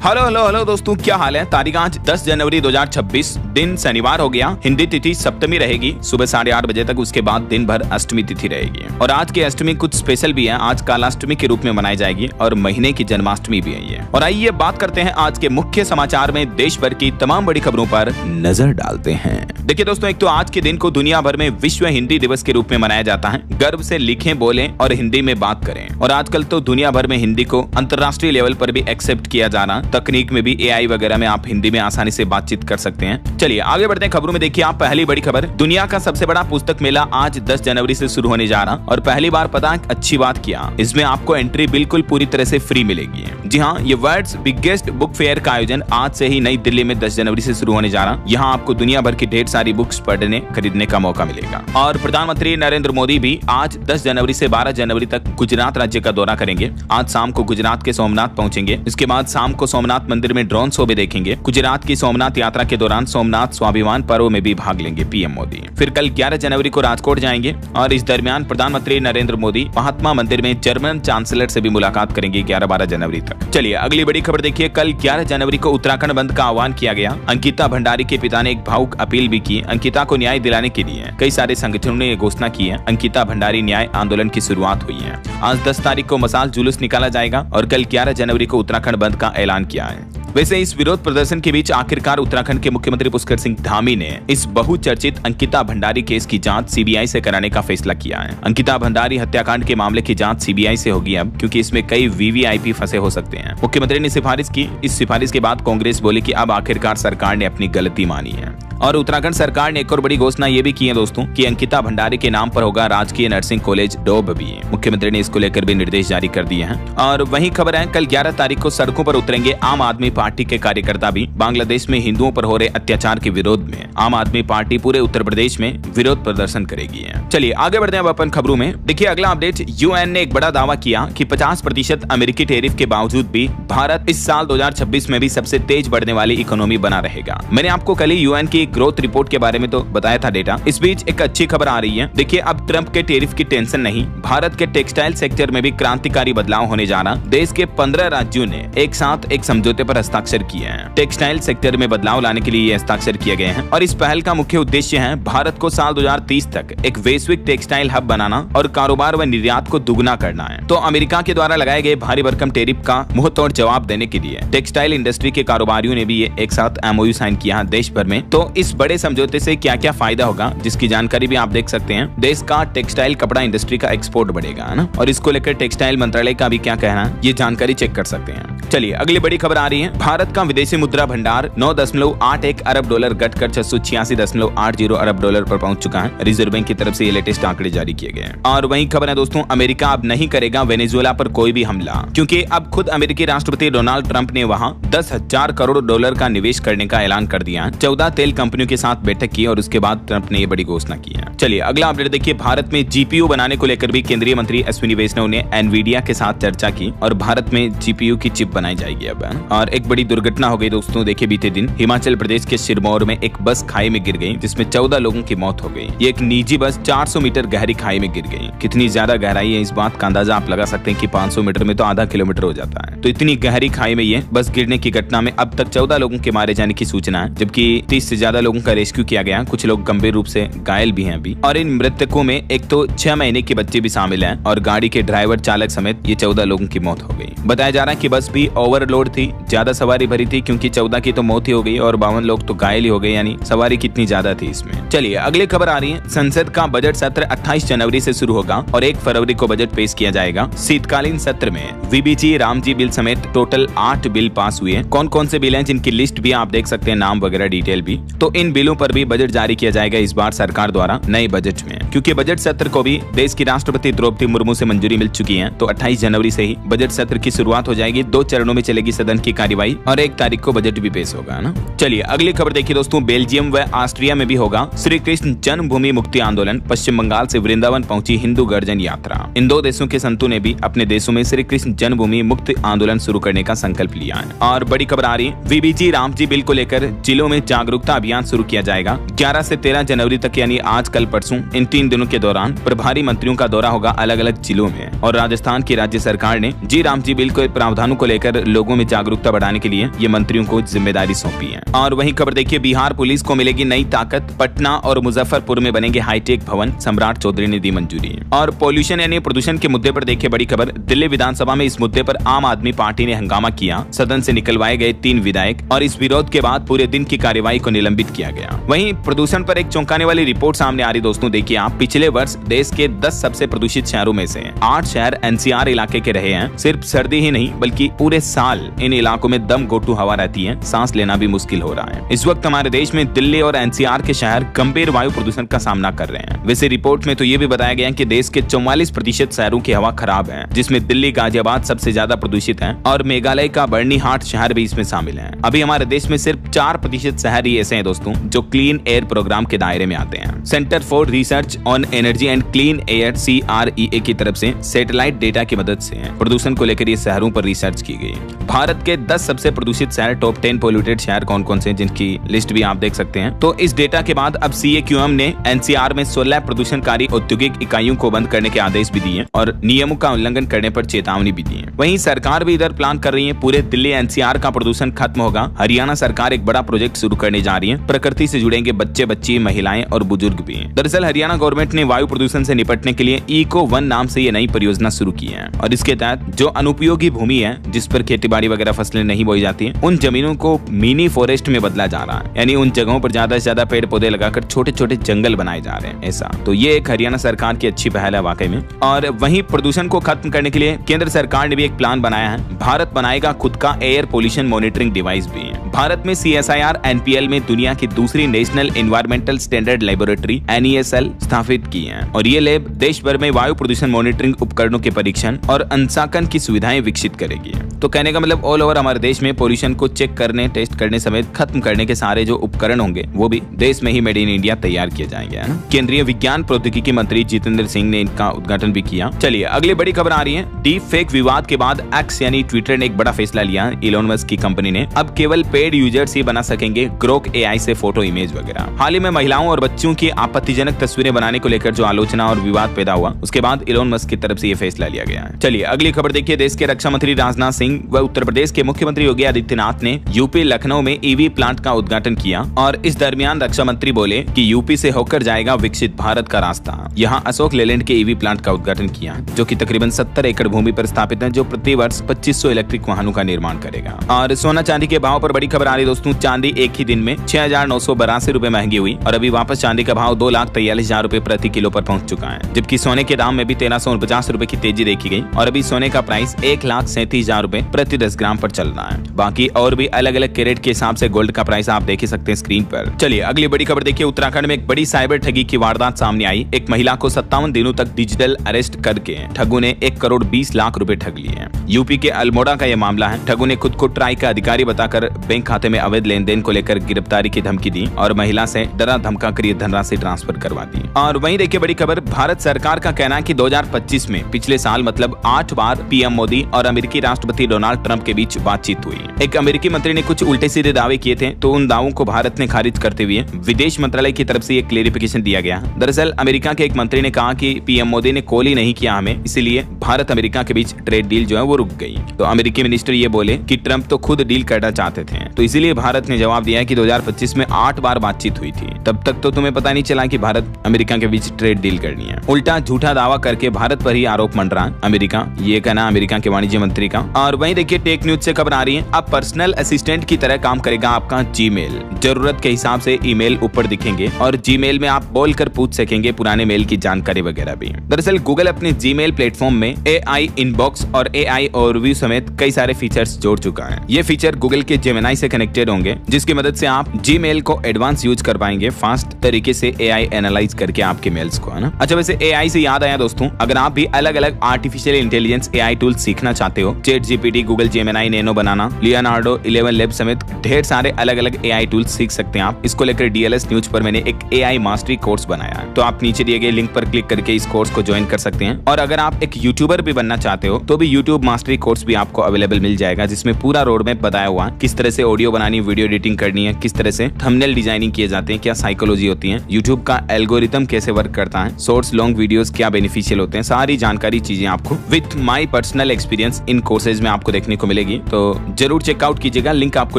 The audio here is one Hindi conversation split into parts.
हेलो हेलो हेलो दोस्तों, क्या हाल है। तारीख आज 10 जनवरी 2026, दिन शनिवार हो गया। हिंदी तिथि सप्तमी रहेगी सुबह 8:30 बजे तक। उसके बाद दिन भर अष्टमी तिथि रहेगी और आज की अष्टमी कुछ स्पेशल भी है। आज कालाष्टमी के रूप में मनाई जाएगी और महीने की जन्माष्टमी भी है ये। और आइए बात करते हैं आज के मुख्य समाचार में देश भर की तमाम बड़ी खबरों पर नजर डालते हैं। देखिए दोस्तों, एक तो आज के दिन को दुनिया भर में विश्व हिंदी दिवस के रूप में मनाया जाता है। गर्व से लिखें, बोलें और हिंदी में बात करें। और आजकल तो दुनिया भर में हिंदी को अंतर्राष्ट्रीय लेवल पर भी एक्सेप्ट किया जाना, तकनीक में भी एआई वगैरह में आप हिंदी में आसानी से बातचीत कर सकते हैं। चलिए आगे बढ़ते हैं खबरों में। देखिए आप पहली बड़ी खबर, दुनिया का सबसे बड़ा पुस्तक मेला आज 10 जनवरी से शुरू होने जा रहा और पहली बार पता अच्छी बात किया, इसमें आपको एंट्री बिल्कुल पूरी तरह से फ्री मिलेगी। जी हाँ, ये वर्ल्ड्स बिगेस्ट बुक फेयर का आयोजन आज से ही नई दिल्ली में 10 जनवरी से शुरू होने जा रहा। यहाँ आपको दुनिया भर की ढेर सारी बुक्स पढ़ने खरीदने का मौका मिलेगा। और प्रधानमंत्री नरेंद्र मोदी भी आज 10 जनवरी से 12 जनवरी तक गुजरात राज्य का दौरा करेंगे। आज शाम को गुजरात के सोमनाथ पहुंचेंगे। इसके बाद शाम को सोमनाथ मंदिर में ड्रोन शो भी देखेंगे। गुजरात की सोमनाथ यात्रा के दौरान सोमनाथ स्वाभिमान पर्व में भी भाग लेंगे पीएम मोदी। फिर कल 11 जनवरी को राजकोट जाएंगे और इस दरमियान प्रधानमंत्री नरेंद्र मोदी महात्मा मंदिर में जर्मन चांसलर से भी मुलाकात करेंगे 11-12 जनवरी तक। चलिए अगली बड़ी खबर देखिए, कल 11 जनवरी को उत्तराखंड बंद का आह्वान किया गया। अंकिता भंडारी के पिता ने एक भावुक अपील भी की। अंकिता को न्याय दिलाने के लिए कई सारे संगठनों ने घोषणा की है। अंकिता भंडारी न्याय आंदोलन की शुरुआत हुई है। आज 10 तारीख को मसाल जुलूस निकाला जाएगा और कल 11 जनवरी को उत्तराखंड बंद का ऐलान किया है। वैसे इस विरोध प्रदर्शन के बीच आखिरकार उत्तराखंड के मुख्यमंत्री पुष्कर सिंह धामी ने इस बहुचर्चित अंकिता भंडारी केस की जांच सीबीआई से कराने का फैसला किया है। अंकिता भंडारी हत्याकांड के मामले की जांच सीबीआई से होगी अब, क्योंकि इसमें कई वीवीआईपी फंसे हो सकते हैं। मुख्यमंत्री ने सिफारिश की। इस सिफारिश के बाद कांग्रेस बोली कि अब आखिरकार सरकार ने अपनी गलती मानी है। और उत्तराखंड सरकार ने एक और बड़ी घोषणा ये भी की है दोस्तों कि अंकिता भंडारी के नाम पर होगा राजकीय नर्सिंग कॉलेज डोब भी। मुख्यमंत्री ने इसको लेकर भी निर्देश जारी कर दिए हैं। और वही खबर है, कल 11 तारीख को सड़कों पर उतरेंगे आम आदमी पार्टी के कार्यकर्ता भी। बांग्लादेश में हिंदुओं पर हो रहे अत्याचार के विरोध में आम आदमी पार्टी पूरे उत्तर प्रदेश में विरोध प्रदर्शन करेगी। चलिए आगे बढ़ते हैं अपन खबरों में। देखिए अगला अपडेट, यूएन ने एक बड़ा दावा किया कि 50% अमेरिकी टैरिफ के बावजूद भी भारत इस साल 2026 में भी सबसे तेज बढ़ने वाली इकोनॉमी बना रहेगा। मैंने आपको कल ही यूएन की ग्रोथ रिपोर्ट के बारे में तो बताया था डेटा। इस बीच एक अच्छी खबर आ रही है। देखिए अब ट्रंप के टैरिफ की टेंशन नहीं, भारत के टेक्सटाइल सेक्टर में भी क्रांतिकारी बदलाव होने जा रहा। देश के 15 राज्यों ने एक साथ एक समझौते पर हस्ताक्षर किए हैं। टेक्सटाइल सेक्टर में बदलाव लाने के लिए ये हस्ताक्षर किए गए हैं और इस पहल का मुख्य उद्देश्य है भारत को साल 2030 तक एक वैश्विक टेक्सटाइल हब बनाना और कारोबार व निर्यात को दुगना करना है। तो अमेरिका के द्वारा लगाए गए भारी भरकम टैरिफ का मुंहतोड़ जवाब देने के लिए टेक्सटाइल इंडस्ट्री के कारोबारियों ने भी ये एक साथ एमओयू साइन किया देश भर में। तो इस बड़े समझौते से क्या क्या फायदा होगा जिसकी जानकारी भी आप देख सकते हैं। देश का टेक्सटाइल कपड़ा इंडस्ट्री का एक्सपोर्ट बढ़ेगा, है ना। और इसको लेकर टेक्सटाइल मंत्रालय का भी क्या कहना है, ये जानकारी चेक कर सकते हैं। चलिए अगली बड़ी खबर आ रही है, भारत का विदेशी मुद्रा भंडार 9.81 अरब डॉलर घटकर 686.80 अरब डॉलर पर पहुंच चुका है। रिजर्व बैंक की तरफ से ये लेटेस्ट आंकड़े जारी किए गए हैं। और वही खबर है दोस्तों, अमेरिका अब नहीं करेगा वेनेजुएला पर कोई भी हमला, क्योंकि अब खुद अमेरिकी राष्ट्रपति डोनाल्ड ट्रंप ने वहां 10,000 करोड़ डॉलर का निवेश करने का ऐलान कर दिया है। 14 तेल कंपनियों के साथ बैठक की और उसके बाद ट्रंप ने ये बड़ी घोषणा की है। चलिए अगला अपडेट देखिए, भारत में जीपीयू बनाने को लेकर भी केंद्रीय मंत्री अश्विनी वैष्णव ने एनवीडिया के साथ चर्चा की और भारत में जीपीयू की चिप बनाई जाएगी अब। और एक बड़ी दुर्घटना हो गई दोस्तों। देखिए बीते दिन हिमाचल प्रदेश के सिरमौर में एक बस खाई में गिर गई जिसमें 14 लोगों की मौत हो गई। ये एक निजी बस 400 मीटर गहरी खाई में गिर गई। कितनी ज्यादा गहराई है इस बात का अंदाजा आप लगा सकते हैं कि 500 मीटर में तो आधा किलोमीटर हो जाता है। तो इतनी गहरी खाई में ये बस गिरने की घटना में अब तक 14 लोगों के मारे जाने की सूचना है, जबकि 30 से ज्यादा लोगों का रेस्क्यू किया गया। कुछ लोग गंभीर रूप से घायल भी हैं अभी। और इन मृतकों में एक तो 6 महीने के बच्चे भी शामिल हैं और गाड़ी के ड्राइवर चालक समेत ये 14 लोगों की मौत हो गई। बताया जा रहा है कि बस भी ओवरलोड थी, ज्यादा सवारी भरी थी, क्योंकि 14 की तो मौत ही हो गई और 52 लोग तो घायल ही हो गए, यानी सवारी कितनी ज्यादा थी इसमें। चलिए अगली खबर आ रही है, संसद का बजट सत्र 28 जनवरी से शुरू होगा और 1 फरवरी को बजट पेश किया जाएगा। शीतकालीन सत्र में वीबीजी रामजी बिल समेत टोटल 8 बिल पास हुए। कौन कौन से बिल हैं जिनकी लिस्ट भी आप देख सकते हैं, नाम वगैरह डिटेल भी। तो इन बिलों पर भी बजट जारी किया जाएगा इस बार सरकार द्वारा नए बजट में, क्योंकि बजट सत्र को भी देश की राष्ट्रपति द्रौपदी मुर्मू से मंजूरी मिल चुकी है। तो 28 जनवरी से ही बजट सत्र की शुरुआत हो जाएगी। 2 चरणों में चलेगी सदन की कार्यवाही और 1 तारीख को बजट भी पेश होगा ना। चलिए अगली खबर देखिए दोस्तों, बेल्जियम व ऑस्ट्रिया में भी होगा श्री कृष्ण जन्मभूमि मुक्ति आंदोलन। पश्चिम बंगाल से वृंदावन पहुंची हिंदू गर्जन यात्रा। इन 2 देशों के संतों ने भी अपने देशों में श्री कृष्ण जन्मभूमि मुक्ति आंदोलन शुरू करने का संकल्प लिया है। और बड़ी खबर आ रही है, वीबीजी रामजी बिल को लेकर जिलों में जागरूकता अभियान अभियान शुरू किया जाएगा। 11 से 13 जनवरी तक यानी आज कल परसों इन 3 दिनों के दौरान प्रभारी मंत्रियों का दौरा होगा अलग अलग जिलों में। और राजस्थान की राज्य सरकार ने जी राम जी बिल के प्रावधानों को लेकर लोगों में जागरूकता बढ़ाने के लिए ये मंत्रियों को जिम्मेदारी सौंपी है। और वहीं खबर देखिए, बिहार पुलिस को मिलेगी नई ताकत, पटना और मुजफ्फरपुर में बनेंगे हाईटेक भवन, सम्राट चौधरी ने दी मंजूरी। और पॉल्यूशन यानी प्रदूषण के मुद्दे पर देखिए बड़ी खबर, दिल्ली विधानसभा में इस मुद्दे पर आम आदमी पार्टी ने हंगामा किया, सदन से निकलवाए गए 3 विधायक और इस विरोध के बाद पूरे दिन की कार्यवाही को निलंबित किया गया। वहीं प्रदूषण पर एक चौंकाने वाली रिपोर्ट सामने आ रही दोस्तों, देखिए आप, पिछले वर्ष देश के 10 सबसे प्रदूषित शहरों में से 8 शहर एनसीआर इलाके के रहे हैं। सिर्फ सर्दी ही नहीं बल्कि पूरे साल इन इलाकों में दम घोटू हवा रहती है, सांस लेना भी मुश्किल हो रहा है। इस वक्त हमारे देश में दिल्ली और एनसीआर के शहर गंभीर वायु प्रदूषण का सामना कर रहे हैं। वैसे रिपोर्ट में तो ये भी बताया गया कि देश के 44% शहरों की हवा खराब है, जिसमें दिल्ली गाजियाबाद सबसे ज्यादा प्रदूषित है और मेघालय का बर्नीहाट शहर भी इसमें शामिल है। अभी हमारे देश में सिर्फ 4% शहर ही ऐसे हैं दोस्तों जो क्लीन एयर प्रोग्राम के दायरे में आते हैं। Centre for research on energy and clean air CREA की तरफ से सैटेलाइट डेटा की मदद से प्रदूषण को लेकर ये शहरों पर रिसर्च की गई। भारत के 10 सबसे प्रदूषित शहर, टॉप 10 पोल्यूटेड शहर कौन कौन से, जिनकी लिस्ट भी आप देख सकते हैं। तो इस डेटा के बाद अब CAQM ने एनसीआर में 16 प्रदूषणकारी औद्योगिक इकाइयों को बंद करने के आदेश भी दिए और नियमों का उल्लंघन करने पर चेतावनी भी दी है। वहीं सरकार भी इधर प्लान कर रही है, पूरे दिल्ली एनसीआर का प्रदूषण खत्म होगा। हरियाणा सरकार एक बड़ा प्रोजेक्ट शुरू करने जा रही है, प्रकृति से जुड़ेंगे बच्चे बच्ची, महिलाएं और बुजुर्ग भी। दरअसल हरियाणा गवर्नमेंट ने वायु प्रदूषण से निपटने के लिए इको-1 नाम से ये नई परियोजना शुरू की है और इसके तहत जो अनुपयोगी भूमि है जिस पर खेतीबाड़ी वगैरह फसलें नहीं बोई जाती हैं, उन जमीनों को मिनी फॉरेस्ट में बदला जा रहा है, यानी उन जगहों पर ज्यादा से ज्यादा पेड़ पौधे लगाकर छोटे छोटे जंगल बनाए जा रहे हैं ऐसा। तो ये एक हरियाणा सरकार की अच्छी पहल है वाकई में। और वहीं प्रदूषण को खत्म करने के लिए केंद्र सरकार ने भी एक प्लान बनाया है, भारत बनाएगा खुद का एयर पोल्यूशन मॉनिटरिंग डिवाइस भी है। भारत में CSIR NPL में दुनिया की दूसरी national environmental standard laboratory NESL स्थापित की है और ये लैब देश भर में वायु प्रदूषण मॉनिटरिंग उपकरणों के परीक्षण और अंशांकन की सुविधाएं विकसित करेगी। तो कहने का मतलब ऑल ओवर हमारे देश में पोल्यूशन को चेक करने, टेस्ट करने समेत खत्म करने के सारे जो उपकरण होंगे वो भी देश में ही मेड इन इंडिया तैयार किए जाएंगे, है ना। केंद्रीय विज्ञान प्रौद्योगिकी मंत्री जितेंद्र सिंह ने इनका उद्घाटन भी किया। चलिए अगली बड़ी खबर आ रही है, डीप फेक विवाद के बाद X यानी ट्विटर ने एक बड़ा फैसला लिया। इलोन मस्क की कंपनी ने अब केवल पेड यूजर्स ही बना सकेंगे ग्रोक AI से फोटो, इमेज वगैरह। हाल ही में महिलाओं और बच्चों की आपत्तिजनक तस्वीरें बनाने को लेकर जो आलोचना और विवाद पैदा हुआ, उसके बाद इलोन मस्क की तरफ से ये फैसला लिया गया है। चलिए अगली खबर देखिए, देश के रक्षा मंत्री राजनाथ सिंह व उत्तर प्रदेश के मुख्यमंत्री योगी आदित्यनाथ ने यूपी लखनऊ में EV प्लांट का उद्घाटन किया और इस दरमियान रक्षा मंत्री बोले कि यूपी से होकर जाएगा विकसित भारत का रास्ता। यहाँ अशोक लेलैंड के EV प्लांट का उद्घाटन किया जो कि तकरीबन 70 एकड़ भूमि पर स्थापित है, जो प्रति वर्ष 2500 इलेक्ट्रिक वाहनों का निर्माण करेगा। और सोना चांदी के भाव पर बड़ी खबर आ रही दोस्तों, चांदी एक ही दिन में 6,982 रुपए महंगी हुई और अभी वापस चांदी का भाव 2,43,000 रुपए प्रति किलो पर पहुंच चुका है, जबकि सोने के दाम में भी 1350 रुपए की तेजी देखी गई और अभी सोने का प्राइस 1,37,000 रुपए प्रति 10 ग्राम पर चल रहा है। बाकी और भी अलग अलग कैरेट के हिसाब से गोल्ड का प्राइस आप देख ही सकते हैं स्क्रीन पर। चलिए अगली बड़ी खबर देखिए, उत्तराखंड में एक बड़ी साइबर ठगी की वारदात सामने आई। एक महिला को 57 दिनों तक डिजिटल अरेस्ट करके ठगों ने 1,20,00,000 रुपए ठग लिए। यूपी के अल्मोड़ा का यह मामला है। ठगों ने खुद को ट्राई का अधिकारी बताकर बैंक खाते में अवैध लेन देन को लेकर गिरफ्तारी की धमकी दी और महिला से डरा धमका कर धनराशि ट्रांसफर करवा दी। और वहीं देखिए बड़ी खबर, भारत सरकार का कहना है कि 2025 में पिछले साल मतलब 8 बार PM मोदी और अमेरिकी राष्ट्रपति डोनाल्ड ट्रंप के बीच बातचीत हुई। एक अमेरिकी मंत्री ने कुछ उल्टे सीधे दावे किए थे, तो उन दावों को भारत ने खारिज करते हुए विदेश मंत्रालय की तरफ से एक क्लेरिफिकेशन दिया गया। दरअसल अमेरिका के एक मंत्री ने कहा कि PM मोदी ने कॉल ही नहीं किया हमें, इसीलिए भारत अमेरिका के बीच ट्रेड डील जो है वो रुक गई। तो अमेरिकी मिनिस्टर ये बोले कि ट्रंप तो खुद डील करना चाहते थे, तो इसीलिए भारत ने जवाब दिया कि 2025 में 8 बार बातचीत हुई थी, तब तक तो तुम्हें पता नहीं चला कि भारत अमेरिका के बीच ट्रेड डील करनी है। उल्टा झूठा दावा करके भारत पर ही आरोप मंडरा अमेरिका, ये कहना अमेरिका के वाणिज्य मंत्री का। और वहीं देखिए टेक न्यूज से खबर आ रही है, अब पर्सनल असिस्टेंट की तरह काम करेगा आपका जीमेल। जरूरत के हिसाब से ईमेल ऊपर दिखेंगे और जीमेल में आप बोलकर पूछ सकेंगे पुराने मेल की जानकारी वगैरह भी। दरअसल गूगल अपने जीमेल प्लेटफॉर्म में AI इनबॉक्स और AI ओवरव्यू समेत कई सारे फीचर्स जोड़ चुका है। ये फीचर गूगल के जेमिनी से कनेक्टेड होंगे, जिसकी मदद से आप जीमेल को एडवांस यूज कर पाएंगे फास्ट तरीके से AI एनालाइज करके आपके मेल्स को, है ना। अच्छा वैसे AI से याद आया दोस्तों, अगर आप भी अलग अलग आर्टिफिशियल इंटेलिजेंस AI टूल सीखना चाहते हो, ChatGPT, गूगल जेमिनी, नैनो बनाना, लियोनार्डो 11 लैब समेत ढेर सारे अलग अलग AI टूल सीख सकते हैं आप। इसको लेकर DLS न्यूज पर मैंने एक AI मास्टरी कोर्स बनाया है, तो आप नीचे दिए गए लिंक पर क्लिक करके इस कोर्स को ज्वाइन कर सकते हैं। और अगर आप एक यूट्यूबर भी बनना चाहते हो तो भी यूट्यूब मास्टरी कोर्स भी आपको अवेलेबल मिल जाएगा, जिसमें पूरा रोड मैप बताया हुआ है, किस तरह से ऑडियो बनानी, वीडियो एडिटिंग करनी है, किस तरह कैसे थंबनेल डिजाइनिंग किए जाते हैं, क्या साइकोलॉजी होती है, यूट्यूब का एल्गोरिथम कैसे वर्क करता है, शॉर्ट्स लॉन्ग वीडियोस क्या बेनिफिशियल होते हैं, सारी जानकारी चीजें आपको with my personal experience in courses में आपको देखने को मिलेगी। तो जरूर चेकआउट कीजिएगा, लिंक आपको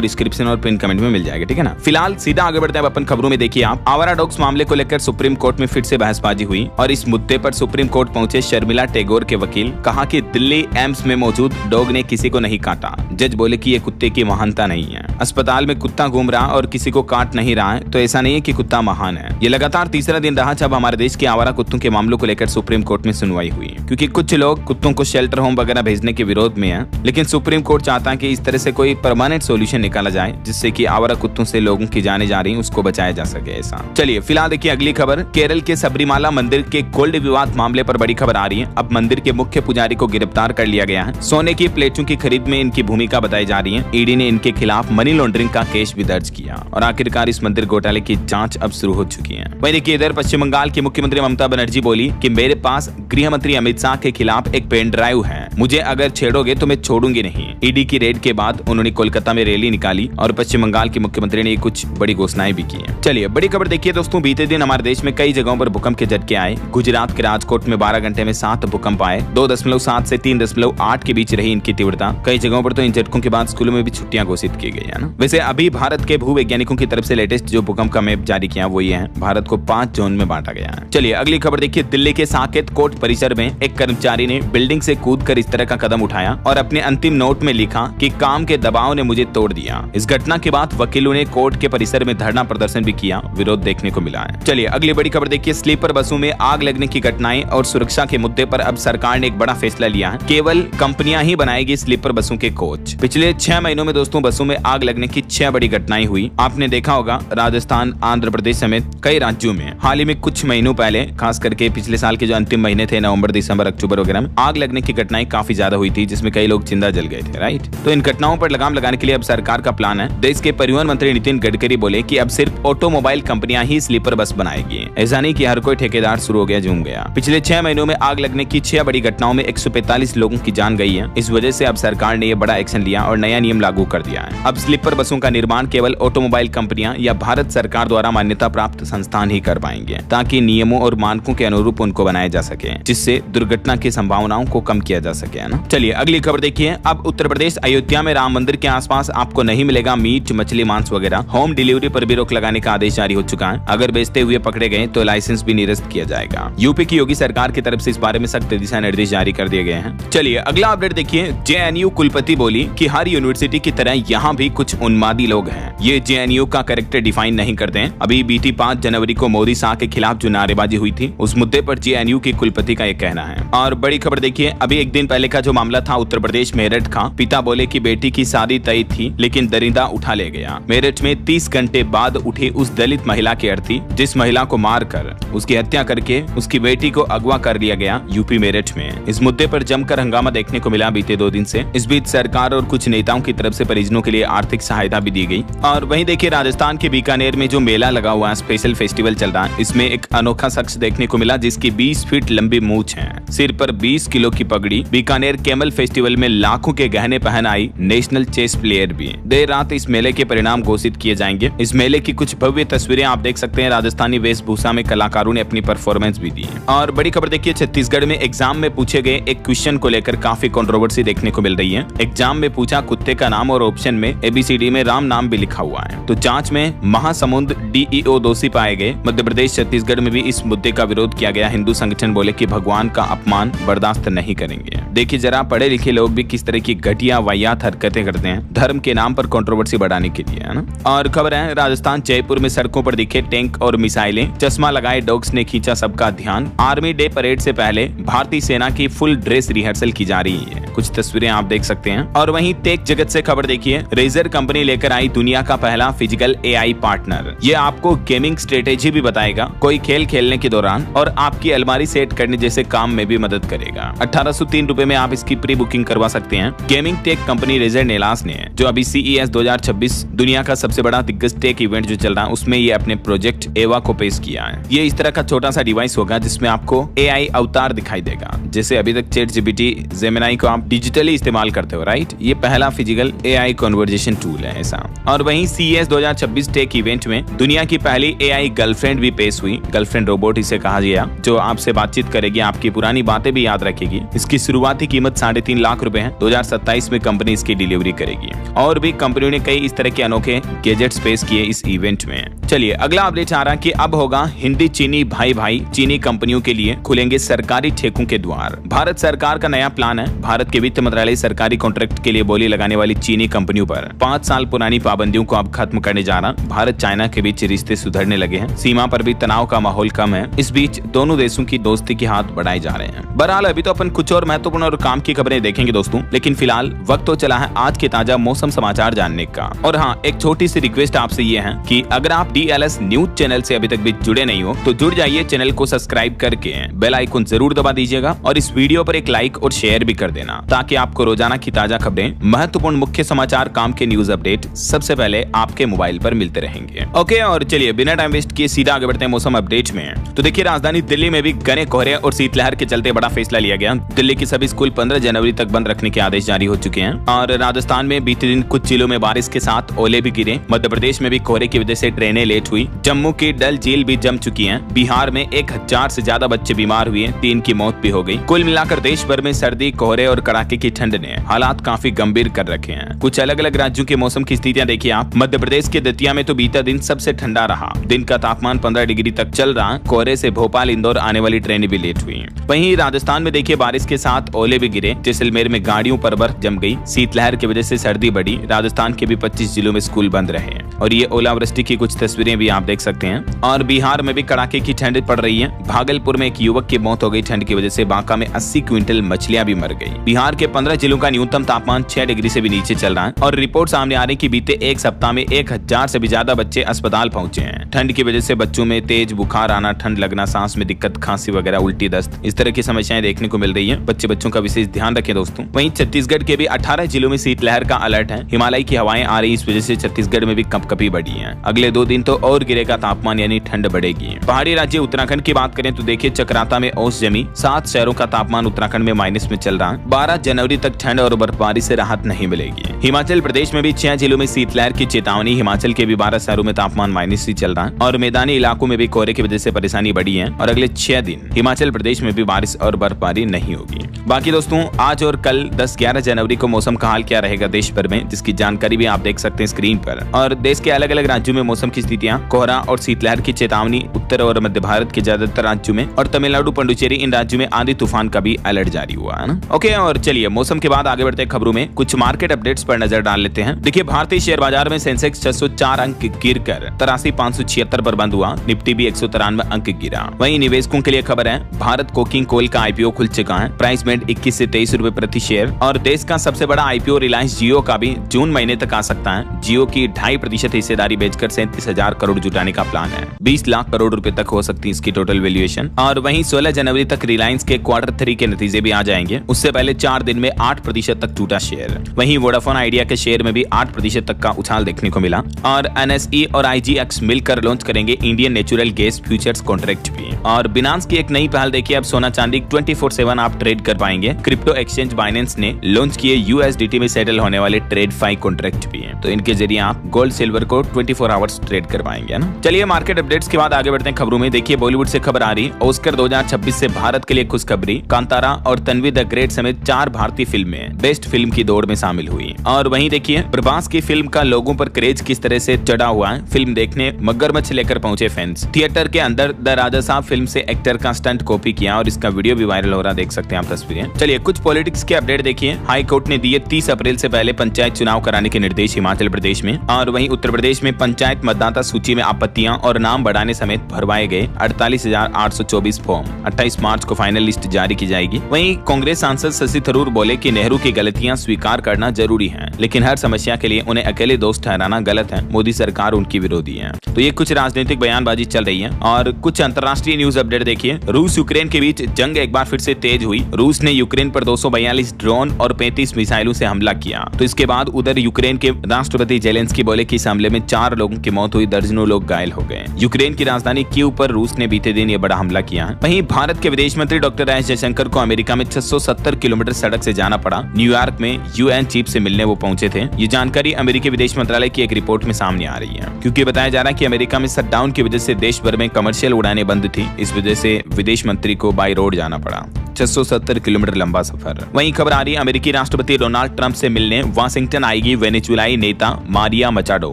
डिस्क्रिप्शन और पिन कमेंट में मिल जाएगा, ठीक है ना। फिलहाल सीधा आगे बढ़ते हैं अपन खबरों में। देखिए आप, आवारा डॉग्स मामले को लेकर सुप्रीम कोर्ट में फिर से बहसबाजी हुई और इस मुद्दे पर सुप्रीम कोर्ट पहुंचे शर्मिला टैगोर के वकील। कहा कि दिल्ली एम्स में मौजूद डॉग ने किसी को नहीं काटा। जज बोले कि ये कुत्ते की महानता नहीं है, अस्पताल में कुत्ता घूम रहा और किसी को काट नहीं रहा है तो ऐसा नहीं है कि कुत्ता महान है। ये लगातार तीसरा दिन रहा जब हमारे देश के आवारा कुत्तों के मामलों को लेकर सुप्रीम कोर्ट में सुनवाई हुई, क्योंकि कुछ लोग कुत्तों को शेल्टर होम वगैरह भेजने के विरोध में हैं, लेकिन सुप्रीम कोर्ट चाहता है कि इस तरह से कोई परमानेंट सॉल्यूशन निकाला जाए जिससे कि आवारा कुत्तों से लोगों की जाने जा रही उसको बचाया जा सके। ऐसा चलिए फिलहाल देखिए अगली खबर। केरल के सबरीमाला मंदिर के गोल्ड विवाद मामले पर बड़ी खबर आ रही है। अब मंदिर के मुख्य पुजारी को गिरफ्तार कर लिया गया है। सोने की प्लेटों की खरीद में इनकी भूमिका बताई जा रही है। ईडी ने इनके खिलाफ मनी लॉन्ड्रिंग का केस भी दर्ज किया और आखिरकार इस मंदिर घोटाले की जांच अब शुरू हो चुकी है। वहीं देखिए इधर पश्चिम बंगाल की मुख्यमंत्री ममता बनर्जी बोली कि मेरे पास गृह मंत्री अमित शाह के खिलाफ एक पेन ड्राइव है, मुझे अगर छेड़ोगे तो मैं छोड़ूंगी नहीं। ईडी की रेड के बाद उन्होंने कोलकाता में रैली निकाली और पश्चिम बंगाल की मुख्यमंत्री ने कुछ बड़ी घोषणाएं भी की हैं। चलिए बड़ी खबर देखिए दोस्तों, बीते दिन हमारे देश में कई जगहों पर भूकंप के झटके आए। गुजरात के राजकोट में 12 घंटे में 7 भूकंप आए। 2.7 से 3.8 के बीच रही इनकी तीव्रता। कई जगहों पर तो इन झटकों के बाद स्कूलों में भी छुट्टियां घोषित की गई है ना। वैसे अभी भारत के भूवैज्ञानिकों की तरफ से लेटेस्ट जो भूकंप का मैप जारी किया वो ये है। भारत को 5 जोन में बांटा गया है। चलिए अगली खबर देखिए, दिल्ली के साकेत कोर्ट परिसर में एक कर्मचारी ने बिल्डिंग से कूदकर इस तरह का कदम उठाया और अपने अंतिम नोट में लिखा कि काम के दबाव ने मुझे तोड़ दिया। इस घटना के बाद वकीलों ने कोर्ट के परिसर में धरना प्रदर्शन भी किया। विरोध देखने को मिला है। चलिए अगली बड़ी खबर देखिए, स्लीपर बसों में आग लगने की घटनाएं और सुरक्षा के मुद्दे पर अब सरकार ने एक बड़ा फैसला लिया है। केवल कंपनियां ही बनाएगी स्लीपर बसों के कोच। पिछले 6 महीनों में दोस्तों बसों में आग लगने की 6 बड़ी घटनाएं हुई। आपने देखा होगा राजस्थान, आंध्र प्रदेश समेत कई राज्यों में हाल ही में कुछ महीनों पहले, खास करके पिछले साल के जो अंतिम महीने थे नवंबर, दिसंबर, अक्टूबर वगैरह में आग लगने की घटनाएं काफी ज्यादा हुई थी, जिसमें कई लोग जिंदा जल गए थे, राइट। तो इन घटनाओं पर लगाम लगाने के लिए अब सरकार का प्लान है। देश के परिवहन मंत्री नितिन गडकरी बोले कि अब सिर्फ ऑटोमोबाइल कंपनियां ही स्लीपर बस बनाएगी। ऐसा नहीं कि हर कोई ठेकेदार शुरू हो गया, झूम गया। पिछले 6 महीनों में आग लगने की 6 बड़ी घटनाओं में 145 लोगों की जान गई है। इस वजह से अब सरकार ने यह बड़ा एक्शन लिया और नया नियम लागू कर दिया है। अब स्लीपर बसों का निर्माण केवल ऑटोमोबाइल कंपनियां या भारत सरकार द्वारा मान्यता प्राप्त संस्थान ही कर पाएंगे, ताकि नियमों और मानकों के अनुरूप उनको बनाया जा सके, जिससे दुर्घटना की संभावनाओं को कम किया जा सके, है ना। चलिए अगली खबर देखिए, अब उत्तर प्रदेश अयोध्या में राम मंदिर के आसपास आपको नहीं मिलेगा मीट, मछली, मांस वगैरह। होम डिलीवरी पर भी रोक लगाने का आदेश जारी हो चुका है। अगर बेचते हुए पकड़े गए तो लाइसेंस भी निरस्त किया जाएगा। यूपी की योगी सरकार की तरफ से इस बारे में सख्त दिशा निर्देश जारी कर दिए गए हैं। चलिए अगला अपडेट देखिए, जेएनयू कुलपति बोली कि हर यूनिवर्सिटी की तरह यहाँ भी कुछ उन्मादी लोग हैं। ये जेएनयू का कैरेक्टर डिफाइन नहीं करते हैं। अभी बीती 5 जनवरी को मोदी शाह के खिलाफ जो नारेबाजी हुई थी, उस मुद्दे पर जेएनयू के कुलपति का ये कहना है। और बड़ी खबर देखिए, अभी एक दिन पहले का जो मामला था उत्तर प्रदेश मेरठ का, पिता बोले कि बेटी की शादी तय थी लेकिन दरिंदा उठा ले गया। मेरठ में 30 घंटे बाद उठी उस दलित महिला की अर्थी, जिस महिला को मारकर उसकी हत्या करके उसकी बेटी को अगवा कर लिया गया यूपी मेरठ में। इस मुद्दे पर जमकर हंगामा देखने को मिला बीते 2 दिन से। इस बीच सरकार और कुछ नेताओं की तरफ से परिजनों के लिए आर्थिक सहायता भी दी गई। और वहीं देखिए राजस्थान के बीकानेर में जो मेला लगा हुआ है, स्पेशल फेस्टिवल चल रहा है, इसमें एक अनोखा शख्स देखने को मिला जिसकी 20 फीट लंबी मूंछ है, सिर पर 20 किलो की पगड़ी। बीकानेर कैमल फेस्टिवल में लाखों के गहने पहन आई नेशनल चेस प्लेयर भी। देर रात इस मेले के परिणाम घोषित किए जाएंगे। इस मेले की कुछ भव्य तस्वीरें आप देख सकते हैं। राजस्थानी वेशभूषा में कलाकारों ने अपनी परफॉर्मेंस भी दी। और बड़ी खबर देखिए, छत्तीसगढ़ में एग्जाम में पूछे गए एक क्वेश्चन को लेकर काफी कंट्रोवर्सी देखने को मिल रही है। एग्जाम में पूछा कुत्ते का नाम और ऑप्शन में ABCD में राम नाम भी लिखा हुआ है। तो जांच में महासमुंद DEO दोषी पाए गए। मध्य प्रदेश, छत्तीसगढ़ में भी इस मुद्दे का विरोध किया गया। हिंदू संगठन बोले कि भगवान का अपमान बर्दाश्त नहीं करेंगे। देखिए जरा पढ़े लिखे लोग भी किस तरह की घटिया वाहियात हरकतें करते हैं धर्म के नाम पर कंट्रोवर्सी बढ़ाने के लिए, है ना। और खबर है राजस्थान जयपुर में सड़कों पर दिखे टैंक और मिसाइलें, चश्मा लगाए डॉग्स ने खींचा सबका ध्यान। आर्मी डे परेड से पहले भारतीय सेना की फुल ड्रेस रिहर्सल की जा रही है। कुछ तस्वीरें आप देख सकते हैं। और वहीं टेक जगत से खबर देखिए, रेजर कंपनी लेकर आई दुनिया का पहला फिजिकल AI पार्टनर। ये आपको गेमिंग स्ट्रेटेजी भी बताएगा, कोई खेल खेलने के दौरान, और आपकी अलमारी सेट करने जैसे काम में भी मदद करेगा। 1803 रुपए में आप इसकी प्री बुकिंग करवा सकते हैं। गेमिंग टेक कंपनी रेजर नेलास ने, जो अभी CES 2026 दुनिया का सबसे बड़ा दिग्गज टेक इवेंट जो चल रहा है, उसमें ये अपने प्रोजेक्ट एवा को पेश किया है। ये इस तरह का छोटा सा डिवाइस होगा जिसमें आपको AI अवतार दिखाई देगा। जैसे अभी तक ChatGPT, Gemini को आप डिजिटली इस्तेमाल करते हो, राइट। ये पहला फिजिकल AI कन्वर्जेशन टूल है ऐसा। और वहीं CES 2026 टेक इवेंट में दुनिया की पहली AI गर्लफ्रेंड भी पेश हुई। गर्लफ्रेंड रोबोट इसे कहा गया, जो आपसे बातचीत करेगी, आपकी पुरानी बातें भी याद रखेगी। इसकी शुरुआती कीमत 3.5 लाख रुपए है। 2027 में कंपनी इसकी डिलीवरी करेगी। और भी कंपनियों ने कई इस तरह के अनोखे गैजेट्स पेश किए इस इवेंट में। चलिए अगला अपडेट आ रहा कि अब होगा हिंदी चीनी भाई भाई। चीनी कंपनियों के लिए खुलेंगे सरकारी ठेकों के द्वार। भारत सरकार का नया प्लान है। भारत के वित्त मंत्रालय सरकारी कॉन्ट्रैक्ट के लिए बोली लगाने वाली चीनी कंपनियों पर 5 साल पुरानी पाबंदियों को अब खत्म करने जा रहा। भारत चाइना के बीच रिश्ते सुधरने लगे हैं। सीमा पर भी तनाव का माहौल कम है। इस बीच दोनों देशों की दोस्ती के हाथ बढ़ाए जा रहे हैं। बहरहाल अभी तो अपन कुछ और महत्वपूर्ण और काम की खबरें देखेंगे दोस्तों, लेकिन फिलहाल वक्त तो चला है आज के ताजा मौसम समाचार जानने का। और हाँ, एक छोटी सी रिक्वेस्ट आपसे ये है कि अगर आप DLS न्यूज चैनल से अभी तक भी जुड़े नहीं हो तो जुड़ जाइए। चैनल को सब्सक्राइब करके बेल आइकन जरूर दबा दीजिएगा और इस वीडियो पर एक लाइक और शेयर भी कर देना, ताकि आपको रोजाना की ताजा खबरें, महत्वपूर्ण मुख्य समाचार, काम के न्यूज अपडेट सबसे पहले आपके मोबाइल पर मिलते रहेंगे। ओके, और चलिए बिना टाइम वेस्ट किए सीधा आगे बढ़ते हैं मौसम अपडेट में। तो देखिए, राजधानी दिल्ली में भी घने कोहरे और शीतलहर के चलते बड़ा फैसला लिया गया। दिल्ली के सभी स्कूल 15 जनवरी तक बंद रखने के आदेश जारी हो चुके हैं। और राजस्थान में बीते दिन कुछ जिलों में बारिश के साथ ओले भी गिरे। मध्य प्रदेश में भी कोहरे की वजह से ट्रेनें लेट हुई। जम्मू की डल झील भी जम चुकी है। बिहार में 1000 से ज्यादा बच्चे बीमार हुए, 3 की मौत भी हो गई। कुल मिलाकर देश भर में सर्दी, कोहरे और कड़ाके की ठंड ने हालात काफी गंभीर कर रखे हैं। कुछ अलग अलग राज्यों के मौसम की स्थितियां देखिए आप। मध्य प्रदेश के दतिया में तो बीता दिन सबसे ठंडा रहा। दिन का तापमान 15 डिग्री तक चल रहा। कोहरे से भोपाल इंदौर आने वाली ट्रेनें भी लेट हुई। वहीं राजस्थान में देखिए, बारिश के साथ ओले भी गिरे। जैसलमेर में गाड़ियों पर बर्फ जम गई। शीतलहर की वजह से सर्दी बढ़ी। राजस्थान के भी 25 जिलों में स्कूल बंद रहे और ये ओलावृष्टि की कुछ तस्वीरें भी आप देख सकते हैं। और बिहार में भी कड़ाके की ठंड पड़ रही है। भागलपुर में एक युवक की मौत हो गई ठंड की वजह से। बांका में 80 क्विंटल मछलियां भी मर गई। बिहार के 15 जिलों का न्यूनतम तापमान 6 डिग्री से भी नीचे चल रहा है। और रिपोर्ट सामने आ रही कि बीते एक सप्ताह में 1000 से भी ज्यादा बच्चे अस्पताल पहुंचे हैं। ठंड की वजह से बच्चों में तेज बुखार आना, ठंड लगना, सांस में दिक्कत, खांसी वगैरह, उल्टी, दस्त, इस तरह की समस्याएं देखने को मिल रही है। बच्चों का विशेष ध्यान रखें दोस्तों। वहीं छत्तीसगढ़ के भी 18 जिलों में शीतलहर का अलर्ट है। हिमालय की हवाएं आ रही, इस वजह से छत्तीसगढ़ में भी कंपकपी बढ़ी है। अगले 2 दिन तो और गिरेगा तापमान, यानी ठंड बढ़ेगी। पहाड़ी राज्य उत्तराखंड की बात करें तो देखिए, चक्राता में ओस जमी। 7 शहरों का तापमान उत्तराखंड में माइनस में चल रहा है। 12 जनवरी तक ठंड और बर्फबारी से राहत नहीं मिलेगी। हिमाचल प्रदेश में भी 6 जिलों में शीतलहर की चेतावनी। हिमाचल के भी 12 शहरों में तापमान माइनस ही चल रहा है। और मैदानी इलाकों में भी कोहरे की वजह से परेशानी बढ़ी है। और अगले 6 दिन हिमाचल प्रदेश में भी बारिश और बर्फबारी नहीं होगी। बाकी दोस्तों, आज और कल 10-11 जनवरी को मौसम का हाल क्या रहेगा देश भर में, जिसकी जानकारी भी आप देख सकते हैं स्क्रीन पर। और देश के अलग अलग राज्यों में मौसम की स्थितियां, कोहरा और शीतलहर की चेतावनी उत्तर और मध्य भारत के ज्यादातर राज्यों में, और तमिलनाडु, पुडुचेरी, इन राज्यों में आंधी तूफान का भी अलर्ट जारी हुआ है ना। ओके, और चलिए मौसम के बाद आगे बढ़ते खबरों में कुछ मार्केट अपडेट्स पर नजर डाल लेते हैं। देखिए, भारतीय शेयर बाजार में सेंसेक्स 604 अंक गिरकर 83,576 पर बंद हुआ। निफ्टी भी 193 अंक गिरा। वहीं निवेशकों के लिए खबर है, भारत कोकिंग कोल का IPO खुल चुका है। प्राइस बैंड 21 से 23 रुपए प्रति शेयर। और देश का सबसे बड़ा IPO रिलायंस जियो का भी जून महीने तक आ सकता है। जियो की 2.5% हिस्सेदारी बेचकर 37,000 करोड़ जुटाने का प्लान है। 20 लाख करोड़ रुपए तक हो सकती है इसकी टोटल वैल्यूएशन। और वहीं 16 जनवरी तक रिलायंस के Q3 के नतीजे भी आ जाएंगे। उससे पहले 4 दिन में 8% तक टूटा शेयर। वहीं वोडाफोन आइडिया के शेयर में भी 8% तक का उछाल देखने को मिला। और NSE और IGX मिलकर लॉन्च करेंगे Indian natural gas futures contract भी। और बिनांस की एक नई पहल देखिए, अब सोना चांदी 24/7 आप ट्रेड कर पाएंगे। क्रिप्टो एक्सचेंज बाइनेंस ने लॉन्च किए USDT में सेटल होने वाले TradeFi कॉन्ट्रैक्ट भी हैं। तो इनके जरिए आप गोल्ड सिल्वर को 24 आवर्स ट्रेड कर पाएंगे ना। चलिए मार्केट अपडेट्स के बाद आगे बढ़ते हैं खबरों में। देखिए, बॉलीवुड से खबर आ रही, ऑस्कर 2026 से भारत के लिए खुशखबरी। कांतारा और तन्वी द ग्रेट समेत 4 भारतीय फिल्में बेस्ट फिल्म की दौड़ में शामिल हुई। और वहीं देखिए, प्रभास की फिल्म का लोगों पर क्रेज किस तरह से चढ़ा हुआ है। फिल्म देखने मगरमच्छ लेकर पहुंचे फैंस। थिएटर के अंदर द राजा साहब फिल्म से एक्टर का स्टंट कॉपी किया और इसका वीडियो भी वायरल हो रहा, देख सकते हैं आप तस्वीरें। चलिए कुछ पॉलिटिक्स के अपडेट देखिए। हाई कोर्ट ने दिए 30 अप्रैल से पहले पंचायत चुनाव कराने के निर्देश हिमाचल प्रदेश में। और वहीं उत्तर प्रदेश में पंचायत मतदाता सूची में आपत्तियां और नाम बढ़ाने समेत भरवाए गए 48,824 फॉर्म। 28 मार्च को फाइनल लिस्ट जारी की जाएगी। वहीं कांग्रेस सांसद शशि थरूर बोले कि नेहरू की गलतियां स्वीकार करना जरूरी है, लेकिन हर समस्या के लिए उन्हें अकेले दोष ठहराना गलत है। मोदी सरकार उनकी विरोधी है। तो ये कुछ राजनीतिक बयानबाजी चल रही है और कुछ अंतर्राष्ट्रीय न्यूज अपडेट देखिए। रूस यूक्रेन के बीच जंग एक बार फिर से तेज हुई। रूस ने यूक्रेन पर 242 ड्रोन और 35 मिसाइलों से हमला किया। तो इसके बाद उधर यूक्रेन के राष्ट्रपति जेलेंस्की बोले कि इस हमले में 4 लोगों की मौत हुई, दर्जनों लोग घायल हो गए। यूक्रेन की राजधानी कीव पर रूस ने बीते दिन ये बड़ा हमला किया है। वहीं भारत के विदेश मंत्री डॉक्टर एस जयशंकर को अमेरिका में 670 किलोमीटर सड़क से जाना पड़ा। न्यूयॉर्क में यूएन चीफ से मिलने वो पहुंचे थे। ये जानकारी अमेरिकी विदेश मंत्रालय की एक रिपोर्ट में सामने आ रही है, क्योंकि बताया जा रहा है कि अमेरिका में शटडाउन की वजह से देश भर में कमर्शियल उड़ानें बंद थी। इस वजह से विदेश मंत्री को बाई रोड जाना पड़ा। 670 किलोमीटर लंबा सफर। वहीं खबर आ रही है अमेरिकी राष्ट्रपति डोनाल्ड ट्रंप से मिलने वाशिंगटन आएगी वेनेजुएलाई नेता मारिया मचाडो।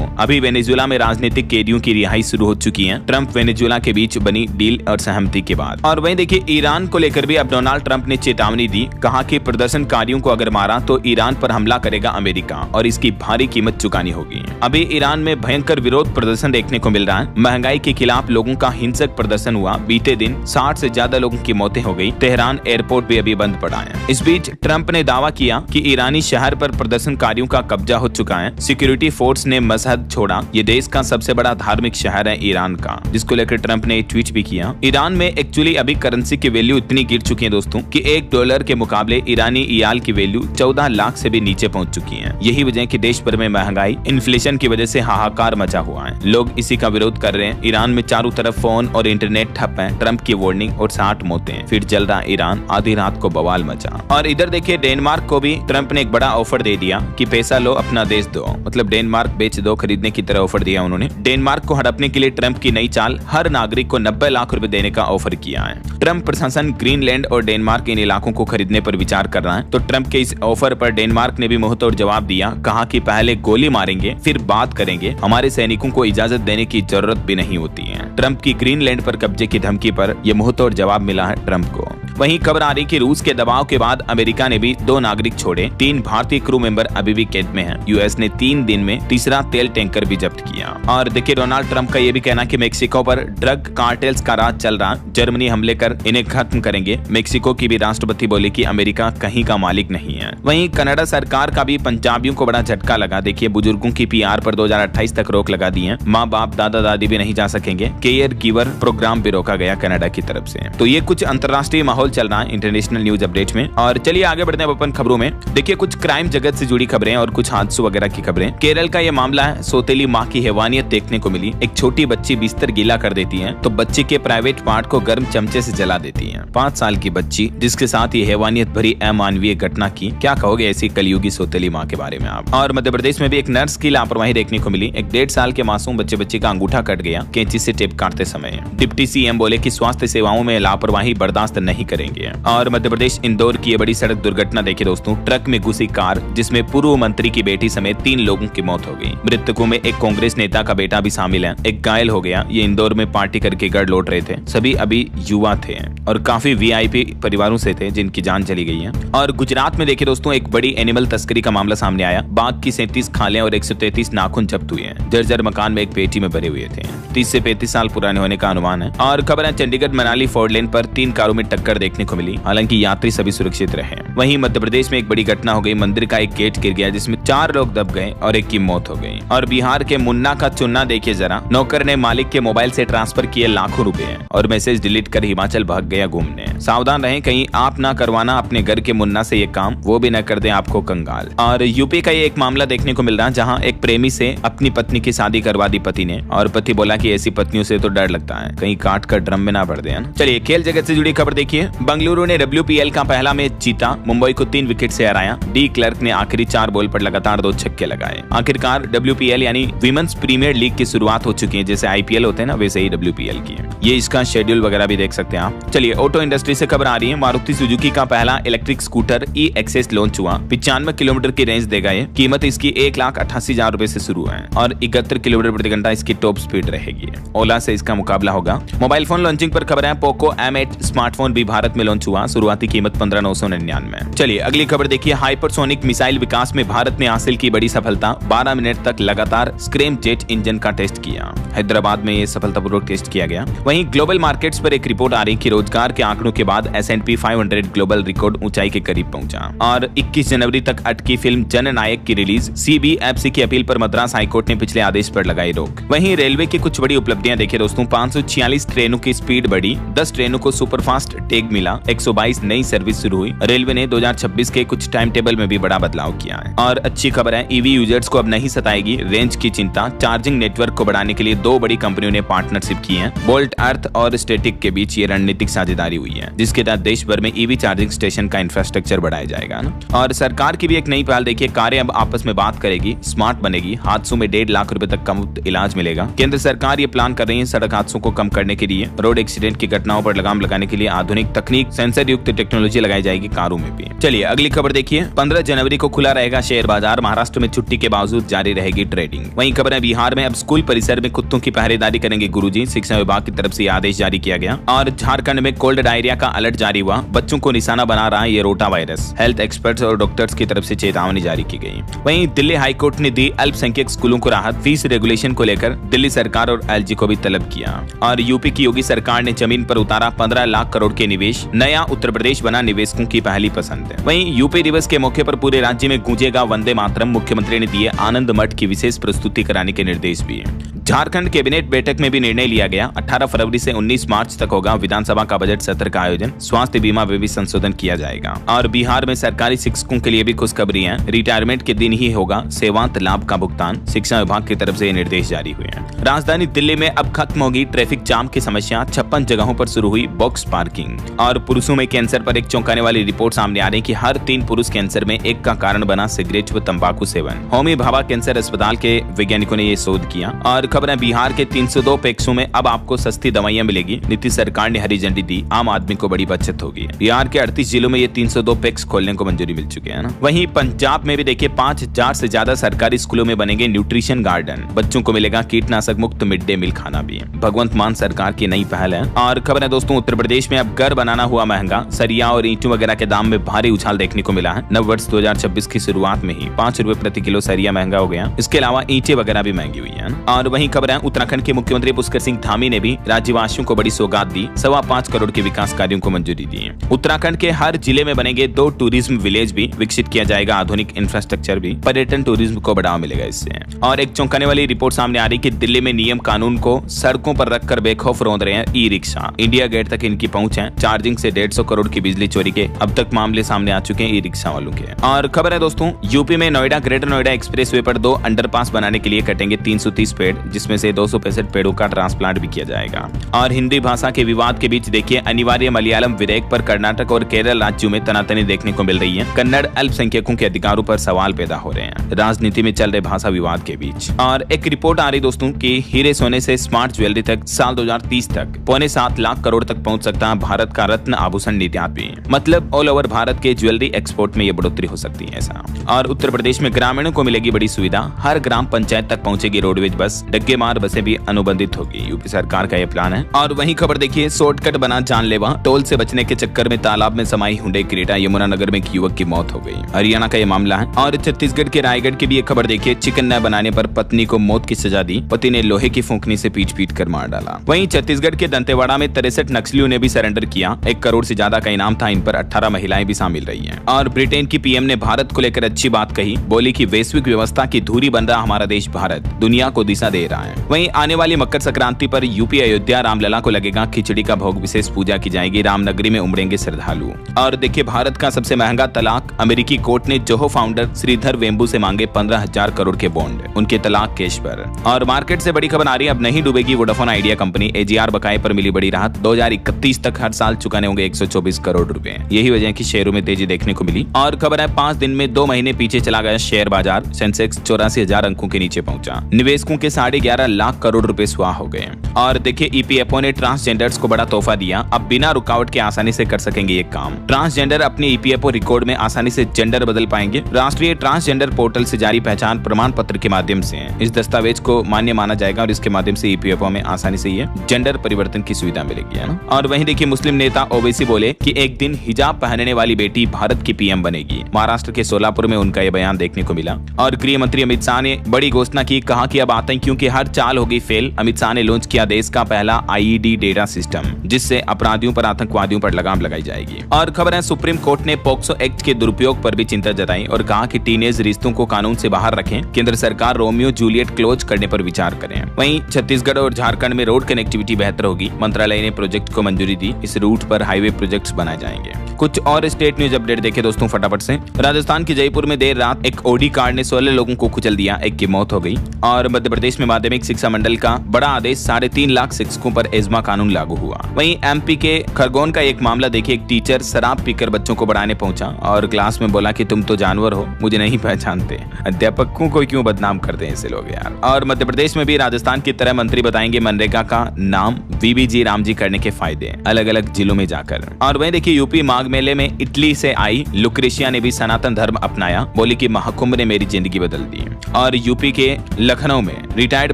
अभी वेनेजुएला में राजनीतिक कैदियों की रिहाई शुरू हो चुकी है, ट्रंप वेनेजुएला के बीच बनी डील और सहमति के बाद। और वहीं देखिए ईरान को लेकर भी अब डोनाल्ड ट्रंप ने चेतावनी दी। कहा कि प्रदर्शनकारियों को अगर मारा तो ईरान पर हमला करेगा अमेरिका और इसकी भारी कीमत चुकानी होगी। अभी ईरान में भयंकर विरोध प्रदर्शन देखने को मिल रहा है। महंगाई के खिलाफ लोगों का हिंसक प्रदर्शन हुआ। बीते दिन 60 से ज्यादा लोगों की मौतें हो गई। तेहरान एयरपोर्ट भी अभी बंद पड़ा है। इस बीच ट्रंप ने दावा किया कि ईरानी शहर पर प्रदर्शनकारियों का कब्जा हो चुका है। सिक्योरिटी फोर्स ने मशहद छोड़ा। ये देश का सबसे बड़ा धार्मिक शहर है ईरान का, जिसको लेकर ट्रंप ने एक ट्वीट भी किया। ईरान में एक्चुअली अभी करेंसी की वैल्यू इतनी गिर चुकी है दोस्तों कि $1 के मुकाबले ईरानी इयाल की वैल्यू 14 लाख से भी नीचे पहुंच चुकी है। यही वजह कि देश भर में महंगाई इन्फ्लेशन की वजह से हाहाकार मचा हुआ है। लोग इसी का विरोध कर रहे हैं। ईरान में चारों तरफ फोन और इंटरनेट ठप है। ट्रंप की वार्निंग और 60 मौतें, फिर जल रहा ईरान, आधी रात को बवाल मचा। और इधर देखिए डेनमार्क को भी ट्रंप ने एक बड़ा ऑफर दे दिया कि पैसा लो अपना देश दो, मतलब डेनमार्क बेच दो खरीदने की तरह ऑफर दिया उन्होंने। डेनमार्क को हड़पने के लिए ट्रंप की नई चाल, हर नागरिक को 90 लाख रुपए देने का ऑफर किया है। ट्रंप प्रशासन ग्रीनलैंड और डेनमार्क इन इलाकों को खरीदने पर विचार कर रहा है। तो ट्रंप के इस ऑफर पर डेनमार्क ने भी मुंहतोड़ जवाब दिया। कहा कि पहले गोली मारेंगे फिर बात करेंगे, हमारे सैनिकों को इजाजत देने की जरूरत भी नहीं होती है। ट्रंप की ग्रीनलैंड पर कब्जे की धमकी पर यह मुंहतोड़ जवाब मिला है ट्रंप को। वहीं खबर आ रही कि रूस के दबाव के बाद अमेरिका ने भी 2 नागरिक छोड़े। 3 भारतीय क्रू मेंबर अभी भी कैद में हैं। यूएस ने 3 दिन में तीसरा तेल टैंकर भी जब्त किया। और देखिए डोनाल्ड ट्रंप का यह भी कहना कि मेक्सिको पर ड्रग कार्टेल्स का राज चल रहा, जर्मनी हमले कर इन्हें खत्म करेंगे। मेक्सिको की भी राष्ट्रपति बोले कि अमेरिका कहीं का मालिक नहीं है। वहीं कनाडा सरकार का भी पंजाबियों को बड़ा झटका लगा। देखिए बुजुर्गों की पीआर पर 2028 तक रोक लगा दी है। माँ बाप दादा दादी भी नहीं जा सकेंगे। केयर गिवर प्रोग्राम भी रोका गया कनाडा की तरफ से। तो ये कुछ अंतर्राष्ट्रीय माहौल चल रहा है इंटरनेशनल न्यूज अपडेट में। और चलिए आगे बढ़ते हैं अपन खबरों में। देखिए कुछ क्राइम जगत से जुड़ी खबरें और कुछ हादसों वगैरह की खबरें। केरल का ये मामला है, सौतेली माँ की हैवानियत देखने को मिली। एक छोटी बच्ची बिस्तर गीला कर देती है तो बच्चे के प्राइवेट पार्ट को गर्म चमचे से जला देती है। 5 साल की बच्ची जिसके साथ ये हैवानियत भरी अमानवीय घटना की। क्या कहोगे ऐसी कलयुगी सौतेली माँ के बारे में आप। और मध्य प्रदेश में भी एक नर्स की लापरवाही देखने को मिली। एक 1.5 साल के मासूम बच्चे का अंगूठा कट गया कैंची से टेप काटते समय। डिप्टी सीएम बोले कि स्वास्थ्य सेवाओं में लापरवाही बर्दाश्त नहीं करेंगे। और मध्य प्रदेश इंदौर की बड़ी सड़क दुर्घटना देखिए दोस्तों। ट्रक में घुसी कार जिसमें पूर्व मंत्री की बेटी समेत 3 लोगों की मौत हो गई। मृतकों में एक कांग्रेस नेता का बेटा भी शामिल है। एक घायल हो गया। ये इंदौर में पार्टी करके घर लौट रहे थे। सभी अभी युवा थे और काफी वीआईपी परिवारों से थे जिनकी जान चली गई है। और गुजरात में देखिए दोस्तों एक बड़ी एनिमल तस्करी का मामला सामने आया। बाघ की 37 खालें और 133 नाखून जब्त हुए हैं। जर्जर मकान में एक पेटी में भरे हुए थे। 30 से 35 साल पुराने होने का अनुमान है। और खबर है चंडीगढ़ मनाली 4 लेन पर 3 कारों में टक्कर देखने को मिली। हालांकि यात्री सभी सुरक्षित रहे। वहीं मध्य प्रदेश में एक बड़ी घटना हो गई। मंदिर का एक गेट गिर गया जिसमें 4 लोग दब गए और एक की मौत हो गई। और बिहार के मुन्ना का चुन्ना देखिए जरा। नौकर ने मालिक के मोबाइल से ट्रांसफर किए लाखों रुपए और मैसेज डिलीट कर हिमाचल भाग गया घूमने। सावधान रहें कहीं आप ना करवाना अपने घर के मुन्ना से ये काम, वो भी न कर दे आपको कंगाल। और यूपी का ये एक मामला देखने को मिल रहा है जहाँ एक प्रेमी से अपनी पत्नी की शादी करवा दी पति ने। और पति बोला कि ऐसी पत्नियों से तो डर लगता है, कहीं काट कर ड्रम में ना भर दे। चलिए खेल जगत से जुड़ी खबर देखिए। बंगलुरु ने WPL का पहला मैच जीता। मुंबई को 3 विकेट से हराया। डी क्लर्क ने आखिरी 4 बॉल पर लगातार 2 छक्के लगाए। आखिरकार WPL यानी विमेंस प्रीमियर लीग की शुरुआत हो चुकी है। जैसे IPL होते हैं ना वैसे ही WPL की है। ये इसका शेड्यूल वगैरह भी देख सकते हैं आप। चलिए ऑटो इंडस्ट्री से खबर आ रही है। मारुति सुजुकी का पहला इलेक्ट्रिक स्कूटर E-Access लॉन्च हुआ। 95 किलोमीटर की रेंज देगा ये। कीमत इसकी 1,88,000 रुपए से शुरू है और 71 किलोमीटर प्रति घंटा इसकी टॉप स्पीड रहेगी। ओला से इसका मुकाबला होगा। मोबाइल फोन लॉन्चिंग पर खबर है। पोको M8 स्मार्टफोन भी भारत भारत में लॉन्च हुआ, शुरुआती कीमत 15,999। चलिए अगली खबर देखिए, हाइपरसोनिक मिसाइल विकास में भारत ने हासिल की बड़ी सफलता, 12 मिनट तक लगातार स्क्रैम जेट इंजन का टेस्ट किया। हैदराबाद में ये सफलतापूर्वक टेस्ट किया गया। वहीं ग्लोबल मार्केट्स पर एक रिपोर्ट आ रही कि रोजगार के आंकड़ों के बाद S&P 500 ग्लोबल रिकॉर्ड ऊंचाई के करीब पहुंचा। और 21 जनवरी तक अटकी फिल्म जननायक की रिलीज, CBFC की अपील पर मद्रास हाईकोर्ट ने पिछले आदेश पर लगाई रोक। वहीं रेलवे की कुछ बड़ी उपलब्धियां देखिए दोस्तों, 546 ट्रेनों की स्पीड बढ़ी, 10 ट्रेनों को सुपरफास्ट टैग मिला, 122 नई सर्विस शुरू हुई। रेलवे ने 2026 के कुछ टाइम टेबल में भी बड़ा बदलाव किया है। और अच्छी खबर है, EV यूजर्स को अब नहीं सताएगी रेंज की चिंता। चार्जिंग नेटवर्क को बढ़ाने के लिए 2 बड़ी कंपनियों ने पार्टनरशिप की है। बोल्ट अर्थ और स्टैटिक के बीच ये रणनीतिक साझेदारी हुई है, जिसके तहत देश भर में EV चार्जिंग स्टेशन का इंफ्रास्ट्रक्चर बढ़ाया जाएगा ना। और सरकार की भी एक नई पहल देखिए, कारें अब आपस में बात करेगी, स्मार्ट बनेगी, हादसों में 1.5 लाख रुपए तक का मुफ्त इलाज मिलेगा। केंद्र सरकार ये प्लान कर रही है सड़क हादसों को कम करने के लिए। रोड एक्सीडेंट की घटनाओं पर लगाम लगाने के लिए आधुनिक तकनीक, सेंसर युक्त टेक्नोलॉजी लगाई जाएगी कारों में भी। चलिए अगली खबर देखिए, 15 जनवरी को खुला रहेगा शेयर बाजार, महाराष्ट्र में छुट्टी के बावजूद जारी रहेगी ट्रेडिंग। वहीं खबर है, बिहार में अब स्कूल परिसर में कुत्तों की पहरेदारी करेंगे गुरुजी, शिक्षा विभाग की तरफ से आदेश जारी किया गया। और झारखंड में कोल्ड डायरिया का अलर्ट जारी हुआ, बच्चों को निशाना बना रहा है ये रोटा वायरस, हेल्थ एक्सपर्ट्स और डॉक्टर्स की तरफ से चेतावनी जारी की गई। वहीं दिल्ली हाईकोर्ट ने दी अल्पसंख्यक स्कूलों को राहत, फीस रेगुलेशन को लेकर दिल्ली सरकार और LG को भी तलब किया। और यूपी की योगी सरकार ने जमीन पर उतारा 15 लाख करोड़ के निवेश, नया उत्तर प्रदेश बना निवेशकों की पहली पसंद है। वहीं यूपी दिवस के मौके पर पूरे राज्य में गूंजेगा वंदे मातरम, मुख्यमंत्री ने दिए आनंद मठ की विशेष प्रस्तुति कराने के निर्देश भी। झारखंड कैबिनेट बैठक में भी निर्णय लिया गया, 18 फरवरी से 19 मार्च तक होगा विधानसभा का बजट सत्र का आयोजन, स्वास्थ्य बीमा में भी संशोधन किया जाएगा। और बिहार में सरकारी शिक्षकों के लिए भी खुशखबरी है, रिटायरमेंट के दिन ही होगा सेवांत लाभ का भुगतान, शिक्षा विभाग की तरफ से ये निर्देश जारी हुए हैं। राजधानी दिल्ली में अब खत्म होगी ट्रैफिक जाम की समस्या, 56 जगहों पर शुरू हुई बॉक्स पार्किंग। और पुरुषों में कैंसर पर एक चौंकाने वाली रिपोर्ट सामने आ रही है कि हर 3 पुरुष कैंसर में एक का कारण बना सिगरेट व तंबाकू सेवन। होमी भाभा कैंसर अस्पताल के वैज्ञानिकों ने ये शोध किया। और खबर है, बिहार के 302 पैक्सों में अब आपको सस्ती दवाइयां मिलेगी, नीतीश सरकार ने हरी झंडी दी, आम आदमी को बड़ी बचत होगी। बिहार के 38 जिलों में ये 302 पैक्स खोलने को मंजूरी मिल चुकी है ना। वहीं पंजाब में भी देखिए 5000 से ज्यादा सरकारी स्कूलों में बनेंगे न्यूट्रिशन गार्डन, बच्चों को मिलेगा कीटनाशक मुक्त मिड डे मील खाना भी। भगवंत मान सरकार की नई पहल है। और खबर है दोस्तों, उत्तर प्रदेश में अब घर बनाना हुआ महंगा, सरिया और ईंटों वगैरह के दाम में भारी उछाल देखने को मिला है। नव वर्ष 2026 की शुरुआत में ही 5 रुपए प्रति किलो सरिया महंगा हो गया, इसके अलावा ईंटें वगैरह भी महंगी हुई है। और वहीं खबर है, उत्तराखंड के मुख्यमंत्री पुष्कर सिंह धामी ने भी राज्यवासियों को बड़ी सौगात दी, 5.25 करोड़ के विकास कार्यों को मंजूरी दी। उत्तराखंड के हर जिले में बनेंगे 2 टूरिज्म विलेज भी, विकसित किया जाएगा आधुनिक इंफ्रास्ट्रक्चर भी, पर्यटन टूरिज्म को बढ़ावा मिलेगा इससे। और एक चौंकाने वाली रिपोर्ट सामने आ रही कि दिल्ली में नियम कानून को सड़कों पर रखकर बेखौफ रौंद रहे हैं ई रिक्शा, इंडिया गेट तक इनकी पहुंच है। चार्जिंग से 150 करोड़ की बिजली चोरी के अब तक मामले सामने आ चुके हैं ई रिक्शा वालों के। और खबर है दोस्तों, यूपी में नोएडा ग्रेटर नोएडा एक्सप्रेसवे पर 2 अंडरपास बनाने के लिए कटेंगे 330 पेड़, जिसमें से 265 पेड़ों का ट्रांसप्लांट भी किया जाएगा। और हिंदी भाषा के विवाद के बीच देखिए, अनिवार्य मलयालम विधेयक पर कर्नाटक और केरल राज्यों में तनातनी देखने को मिल रही है। कन्नड़ अल्पसंख्यकों के अधिकारों पर सवाल पैदा हो रहे हैं राजनीति में चल रहे भाषा विवाद के बीच। और एक रिपोर्ट आ रही दोस्तों कि हीरे सोने से स्मार्ट ज्वेलरी तक साल 2030 तक 7.25 लाख करोड़ तक पहुंच सकता है भारत का रत्न आभूषण निर्यात भी, मतलब ऑल ओवर भारत के ज्वेलरी एक्सपोर्ट में ये बढ़ोतरी हो सकती है ऐसा। और उत्तर प्रदेश में ग्रामीणों को मिलेगी बड़ी सुविधा, हर ग्राम पंचायत तक पहुंचेगी रोडवेज बस, डग्गे मार बसें भी अनुबंधित होगी, यूपी सरकार का ये प्लान है। और वहीं खबर देखिए, शॉर्टकट बना जानलेवा, टोल से बचने के चक्कर में तालाब में समाई हुंडई क्रेटा, यमुनानगर में एक युवक की मौत हो गई, हरियाणा का ये मामला है। और छत्तीसगढ़ के रायगढ़ की भी एक खबर देखिए, चिकन न बनाने पर पत्नी को मौत की सजा दी, पति ने लोहे की फूंकनी से पीट कर मार डाला। वहीं छत्तीसगढ़ के दंतेवाड़ा में 63 नक्सलियों ने भी सरेंडर किया, 1 करोड़ से ज्यादा का इनाम था, इन पर 18 महिलाएं भी शामिल रही हैं। और ब्रिटेन की पीएम ने भारत को लेकर अच्छी बात कही, बोली कि वैश्विक व्यवस्था की धुरी बन रहा हमारा देश भारत दुनिया को दिशा दे रहा है। वहीं आने वाली मकर संक्रांति पर यूपी अयोध्या रामलला को लगेगा खिचड़ी का भोग, विशेष पूजा की जाएगी, रामनगरी में उमड़ेंगे श्रद्धालु। और देखिए, भारत का सबसे महंगा तलाक, अमेरिकी कोर्ट ने जोहो फाउंडर श्रीधर वेम्बू से मांगे 15,000 करोड़ के बॉन्ड उनके तलाक केस पर। और मार्केट से बड़ी खबर आ रही है, अब नहीं डूबेगी वोडाफोन आइडिया कंपनी, AGR बकाये पर मिली बड़ी राहत, 2031 तक हर साल चुकाने होंगे 124 करोड़ रुपए, यही वजह की शेयरों में तेजी देखने को मिली। और खबर है, 5 दिन में 2 महीने पीछे चला गया शेयर बाजार, सेंसेक्स 84,000 अंकों के नीचे पहुंचा, निवेशकों के 11.5 लाख करोड़ रुपए सुहा हो गए। और देखिए ईपीएफओ ने ट्रांसजेंडर्स को बड़ा तोहफा दिया, अब बिना रुकावट के आसानी से कर सकेंगे ये काम। ट्रांसजेंडर अपने ईपीएफओ रिकॉर्ड में आसानी से जेंडर बदल पाएंगे। राष्ट्रीय ट्रांसजेंडर पोर्टल से जारी पहचान प्रमाण पत्र के माध्यम से इस दस्तावेज को मान्य माना जाएगा और इसके माध्यम से ईपीएफओ में आसानी से ये जेंडर परिवर्तन की सुविधा मिलेगी, है ना। और वहीं देखिए मुस्लिम नेता ओवैसी बोले कि एक दिन हिजाब पहनने वाली बेटी भारत की पीएम बनेगी। महाराष्ट्र के सोलापुर में उनका ये बयान देखने को मिला। और गृह मंत्री अमित शाह ने बड़ी घोषणा की, कहा कि अब आतंकियों की हर चाल होगी फेल। अमित शाह ने लॉन्च किया देश का पहला आईईडी डेटा सिस्टम, जिससे अपराधियों पर आतंकवादियों पर लगाम लगाई जाएगी। और खबर है सुप्रीम कोर्ट ने पॉक्सो एक्ट के दुरुपयोग पर भी चिंता जताई और कहा कि टीनेज रिश्तों को कानून से बाहर रखें। केंद्र सरकार रोमियो जूलियट क्लोज करने पर विचार करें। वहीं छत्तीसगढ़ और झारखंड में रोड कनेक्टिविटी बेहतर होगी। मंत्रालय ने प्रोजेक्ट को मंजूरी दी। इस रूट पर हाईवे प्रोजेक्ट्स बनाए जाएंगे। कुछ और स्टेट न्यूज अपडेट देखें दोस्तों फटाफट से। राजस्थान के जयपुर में देर रात एक ऑडी कार ने 16 लोगों को कुचल दिया, एक की मौत हो गई। और मध्य प्रदेश में माध्यमिक शिक्षा मंडल का बड़ा आदेश, 3.5 लाख शिक्षकों पर एजमा कानून लागू हुआ। वहीं एमपी के खरगोन का एक मामला देखिए, एक टीचर शराब पीकर बच्चों को पढ़ाने पहुंचा और क्लास में बोला कि तुम तो जानवर हो, मुझे नहीं पहचानते। अध्यापकों को क्यों बदनाम करते हैं ऐसे लोग यार। और मध्य प्रदेश में भी राजस्थान की तरह मंत्री बताएंगे मनरेगा का नाम वीबीजी रामजी करने के फायदे अलग अलग जिलों में जाकर। और वहीं देखिए यूपी माघ मेले में इटली से आई लुक्रेशिया ने भी सनातन धर्म अपनाया, बोली कि महाकुंभ ने मेरी जिंदगी बदल दी। और यूपी के लखनऊ में रिटायर्ड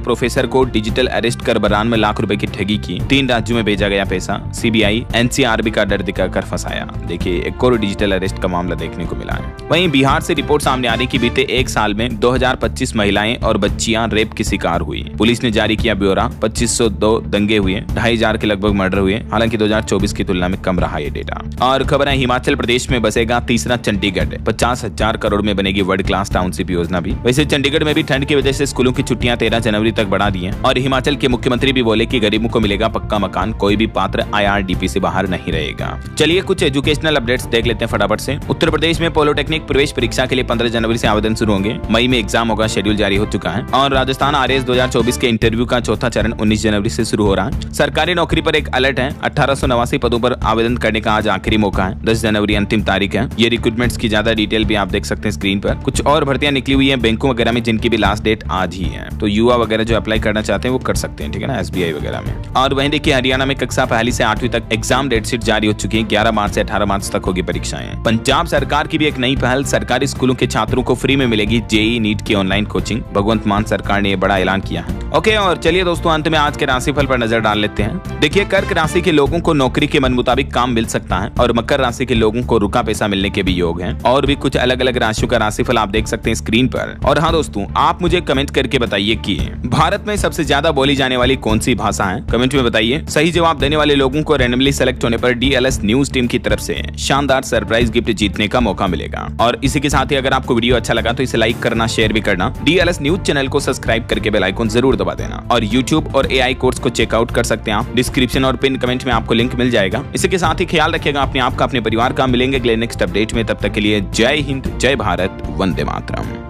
प्रोफेसर को डिजिटल अरेस्ट कर 92 लाख रुपए की ठगी की। 3 राज्यों में भेजा गया पैसा। सीबीआई एनसीआरबी का डर दिखाकर फंसाया। देखिए एक और डिजिटल अरेस्ट का मामला देखने को मिला है। वहीं बिहार से रिपोर्ट सामने आ रही कि बीते एक साल में 2025 महिलाएं और बच्चियां रेप की शिकार हुई। पुलिस ने जारी किया ब्यौरा। 2502 दंगे हुए, 2500 के लगभग मर्डर हुए। हालांकि 2024 की तुलना में कम रहा ये डेटा। और खबर है हिमाचल प्रदेश में बसेगा तीसरा चंडीगढ़। 50,000 करोड़ में बनेगी वर्ल्ड क्लास टाउनशिप योजना भी। वैसे चंडीगढ़ में भी ठंड की वजह से स्कूलों की छुट्टियां 13 जनवरी तक बढ़ा दी हैं। और हिमाचल के मुख्यमंत्री भी बोले कि गरीबों को मिलेगा पक्का मकान, कोई भी पात्र आईआरडीपी से बाहर नहीं रहेगा। चलिए कुछ एजुकेशनल अपडेट्स देख लेते हैं फटाफट से। उत्तर प्रदेश में पॉलिटेक्निक प्रवेश परीक्षा के लिए 15 जनवरी से आवेदन शुरू होंगे। मई में एग्जाम होगा, शेड्यूल जारी हो चुका है। और राजस्थान आरएएस 2024 के इंटरव्यू का चौथा चरण 19 जनवरी से शुरू हो रहा है। सरकारी नौकरी पर एक अलर्ट है। 1889 पदों पर आवेदन करने का आज आखिरी मौका है। 10 जनवरी अंतिम तारीख है। ये रिक्रूटमेंट्स की ज्यादा डिटेल भी आप देख सकते हैं स्क्रीन पर। कुछ और भर्तियां निकली हुई है बैंकों वगैरह में, जिनकी भी लास्ट डेट आज ही है। तो युवा वगैरह जो अप्लाई करना चाहते हैं वो कर सकते हैं, ठीक है ना, एसबीआई वगैरह में। और वहीं देखिए हरियाणा में कक्षा पहली से 8वीं तक एग्जाम डेट शीट जारी हो चुकी है। 11 मार्च से 18 मार्च तक होगी परीक्षाएं। पंजाब सरकार की भी एक नई पहल, सरकारी स्कूलों के छात्रों को फ्री में मिलेगी जेईई नीट की ऑनलाइन कोचिंग। भगवंत मान सरकार ने यह बड़ा ऐलान किया है। ओके, और चलिए दोस्तों अंत में आज के राशिफल पर नजर डाल लेते हैं। देखिए कर्क राशि के लोगों को नौकरी के मन मुताबिक काम मिल सकता है और मकर राशि के लोगों को रुका पैसा मिलने के भी योग हैं। और भी कुछ अलग अलग राशियों का राशिफल आप देख सकते हैं स्क्रीन पर। और हाँ दोस्तों, आप मुझे कमेंट करके बताइए कि भारत में सबसे ज्यादा बोली जाने वाली कौन सी भाषा है, कमेंट में बताइए। सही जवाब देने वाले लोगों को रैंडमली सेलेक्ट होने पर डीएलएस न्यूज टीम की तरफ से शानदार सरप्राइज गिफ्ट जीतने का मौका मिलेगा। और इसी के साथ ही अगर आपको वीडियो अच्छा लगा तो इसे लाइक करना, शेयर भी करना। डीएलएस न्यूज चैनल को सब्सक्राइब करके बेल आइकन जरूर दबा देना। और यूट्यूब और एआई कोर्स को चेकआउट कर सकते हैं आप। डिस्क्रिप्शन और पिन कमेंट में आपको लिंक मिल जाएगा। इसी के साथ ही ख्याल रखिएगा अपने आप का, अपने परिवार का। मिलेंगे अगले नेक्स्ट अपडेट में, तब तक के लिए जय हिंद, जय भारत, वंदे मातरम।